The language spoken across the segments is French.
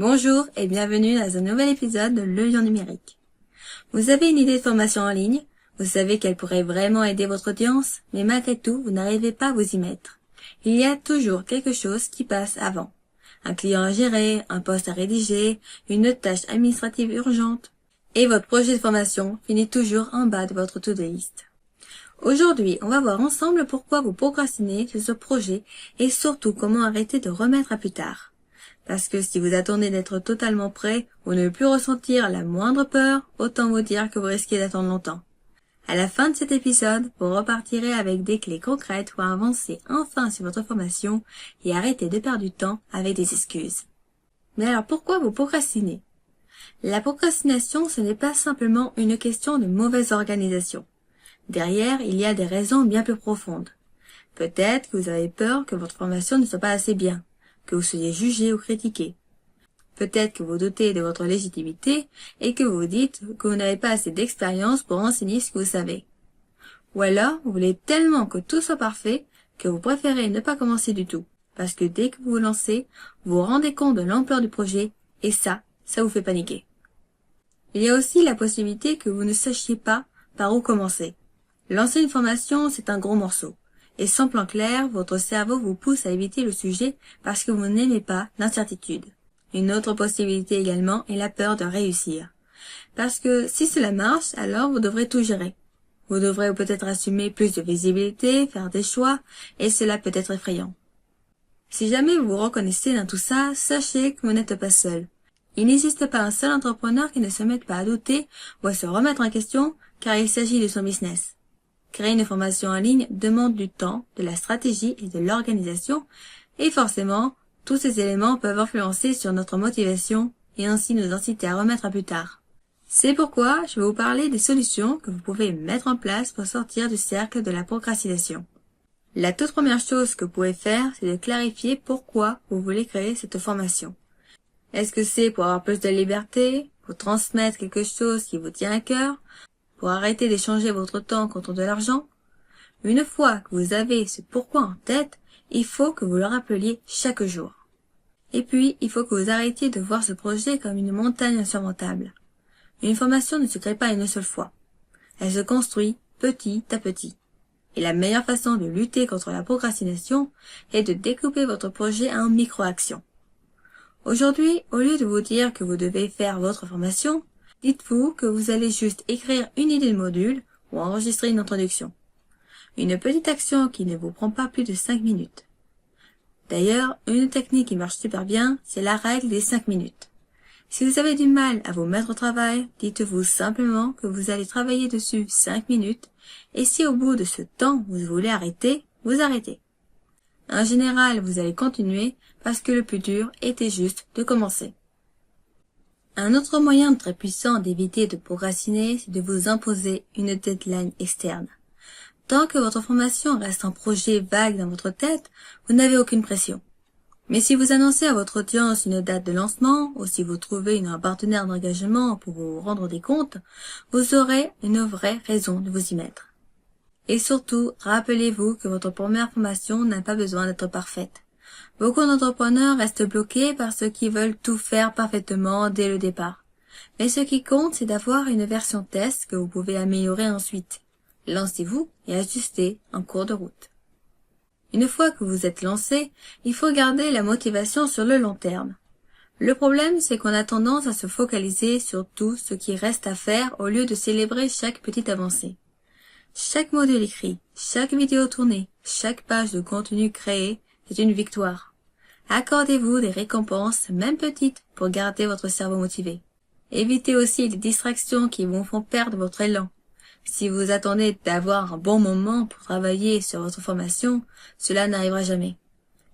Bonjour et bienvenue dans un nouvel épisode de Le Lion Numérique. Vous avez une idée de formation en ligne, vous savez qu'elle pourrait vraiment aider votre audience, mais malgré tout, vous n'arrivez pas à vous y mettre. Il y a toujours quelque chose qui passe avant. Un client à gérer, un poste à rédiger, une tâche administrative urgente. Et votre projet de formation finit toujours en bas de votre to-do list. Aujourd'hui, on va voir ensemble pourquoi vous procrastinez sur ce projet et surtout comment arrêter de remettre à plus tard. Parce que si vous attendez d'être totalement prêt ou ne plus ressentir la moindre peur, autant vous dire que vous risquez d'attendre longtemps. À la fin de cet épisode, vous repartirez avec des clés concrètes pour avancer enfin sur votre formation et arrêter de perdre du temps avec des excuses. Mais alors pourquoi vous procrastinez? La procrastination, ce n'est pas simplement une question de mauvaise organisation. Derrière, il y a des raisons bien plus profondes. Peut-être que vous avez peur que votre formation ne soit pas assez bien, que vous soyez jugé ou critiqué. Peut-être que vous doutez de votre légitimité et que vous dites que vous n'avez pas assez d'expérience pour enseigner ce que vous savez. Ou alors, vous voulez tellement que tout soit parfait que vous préférez ne pas commencer du tout, parce que dès que vous vous lancez, vous vous rendez compte de l'ampleur du projet et ça vous fait paniquer. Il y a aussi la possibilité que vous ne sachiez pas par où commencer. Lancer une formation, c'est un gros morceau. Et sans plan clair, votre cerveau vous pousse à éviter le sujet parce que vous n'aimez pas l'incertitude. Une autre possibilité également est la peur de réussir. Parce que si cela marche, alors vous devrez tout gérer. Vous devrez peut-être assumer plus de visibilité, faire des choix, et cela peut être effrayant. Si jamais vous vous reconnaissez dans tout ça, sachez que vous n'êtes pas seul. Il n'existe pas un seul entrepreneur qui ne se mette pas à douter ou à se remettre en question car il s'agit de son business. Créer une formation en ligne demande du temps, de la stratégie et de l'organisation, et forcément, tous ces éléments peuvent influencer sur notre motivation et ainsi nous inciter à remettre à plus tard. C'est pourquoi je vais vous parler des solutions que vous pouvez mettre en place pour sortir du cercle de la procrastination. La toute première chose que vous pouvez faire, c'est de clarifier pourquoi vous voulez créer cette formation. Est-ce que c'est pour avoir plus de liberté, pour transmettre quelque chose qui vous tient à cœur, pour arrêter d'échanger votre temps contre de l'argent? Une fois que vous avez ce pourquoi en tête, il faut que vous le rappeliez chaque jour. Et puis, il faut que vous arrêtiez de voir ce projet comme une montagne insurmontable. Une formation ne se crée pas une seule fois. Elle se construit petit à petit. Et la meilleure façon de lutter contre la procrastination est de découper votre projet en micro-actions. Aujourd'hui, au lieu de vous dire que vous devez faire votre formation, dites-vous que vous allez juste écrire une idée de module ou enregistrer une introduction. Une petite action qui ne vous prend pas plus de 5 minutes. D'ailleurs, une technique qui marche super bien, c'est la règle des 5 minutes. Si vous avez du mal à vous mettre au travail, dites-vous simplement que vous allez travailler dessus 5 minutes et si au bout de ce temps vous voulez arrêter, vous arrêtez. En général, vous allez continuer parce que le plus dur était juste de commencer. Un autre moyen très puissant d'éviter de procrastiner, c'est de vous imposer une deadline externe. Tant que votre formation reste un projet vague dans votre tête, vous n'avez aucune pression. Mais si vous annoncez à votre audience une date de lancement, ou si vous trouvez un partenaire d'engagement pour vous rendre des comptes, vous aurez une vraie raison de vous y mettre. Et surtout, rappelez-vous que votre première formation n'a pas besoin d'être parfaite. Beaucoup d'entrepreneurs restent bloqués parce qu'ils veulent tout faire parfaitement dès le départ. Mais ce qui compte, c'est d'avoir une version test que vous pouvez améliorer ensuite. Lancez-vous et ajustez en cours de route. Une fois que vous êtes lancé, il faut garder la motivation sur le long terme. Le problème, c'est qu'on a tendance à se focaliser sur tout ce qui reste à faire au lieu de célébrer chaque petite avancée. Chaque module écrit, chaque vidéo tournée, chaque page de contenu créé, c'est une victoire. Accordez-vous des récompenses, même petites, pour garder votre cerveau motivé. Évitez aussi les distractions qui vous font perdre votre élan. Si vous attendez d'avoir un bon moment pour travailler sur votre formation, cela n'arrivera jamais.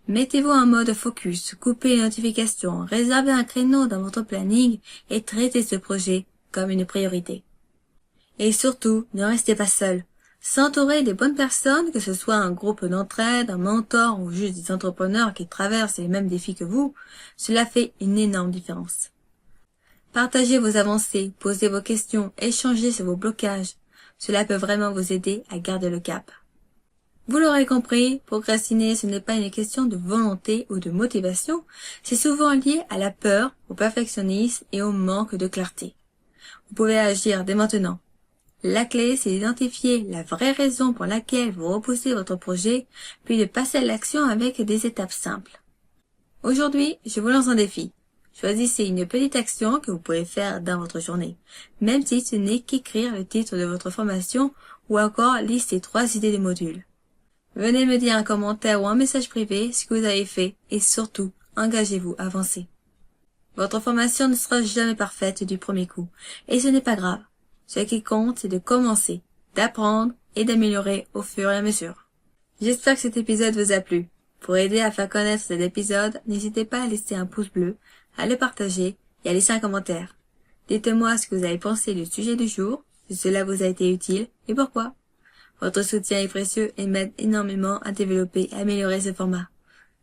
Mettez-vous en mode focus, coupez les notifications, réservez un créneau dans votre planning et traitez ce projet comme une priorité. Et surtout, ne restez pas seul. S'entourer des bonnes personnes, que ce soit un groupe d'entraide, un mentor ou juste des entrepreneurs qui traversent les mêmes défis que vous, cela fait une énorme différence. Partagez vos avancées, posez vos questions, échangez sur vos blocages. Cela peut vraiment vous aider à garder le cap. Vous l'aurez compris, procrastiner, ce n'est pas une question de volonté ou de motivation, c'est souvent lié à la peur, au perfectionnisme et au manque de clarté. Vous pouvez agir dès maintenant. La clé, c'est d'identifier la vraie raison pour laquelle vous repoussez votre projet, puis de passer à l'action avec des étapes simples. Aujourd'hui, je vous lance un défi. Choisissez une petite action que vous pouvez faire dans votre journée, même si ce n'est qu'écrire le titre de votre formation ou encore lister 3 idées de modules. Venez me dire un commentaire ou un message privé ce que vous avez fait et surtout, engagez-vous à avancer. Votre formation ne sera jamais parfaite du premier coup et ce n'est pas grave. Ce qui compte, c'est de commencer, d'apprendre et d'améliorer au fur et à mesure. J'espère que cet épisode vous a plu. Pour aider à faire connaître cet épisode, n'hésitez pas à laisser un pouce bleu, à le partager et à laisser un commentaire. Dites-moi ce que vous avez pensé du sujet du jour, si cela vous a été utile et pourquoi. Votre soutien est précieux et m'aide énormément à développer et améliorer ce format.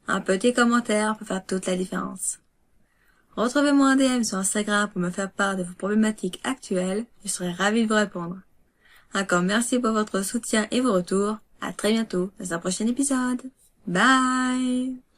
Un petit commentaire peut faire toute la différence. Retrouvez-moi en DM sur Instagram pour me faire part de vos problématiques actuelles, je serai ravie de vous répondre. Encore merci pour votre soutien et vos retours. À très bientôt dans un prochain épisode. Bye!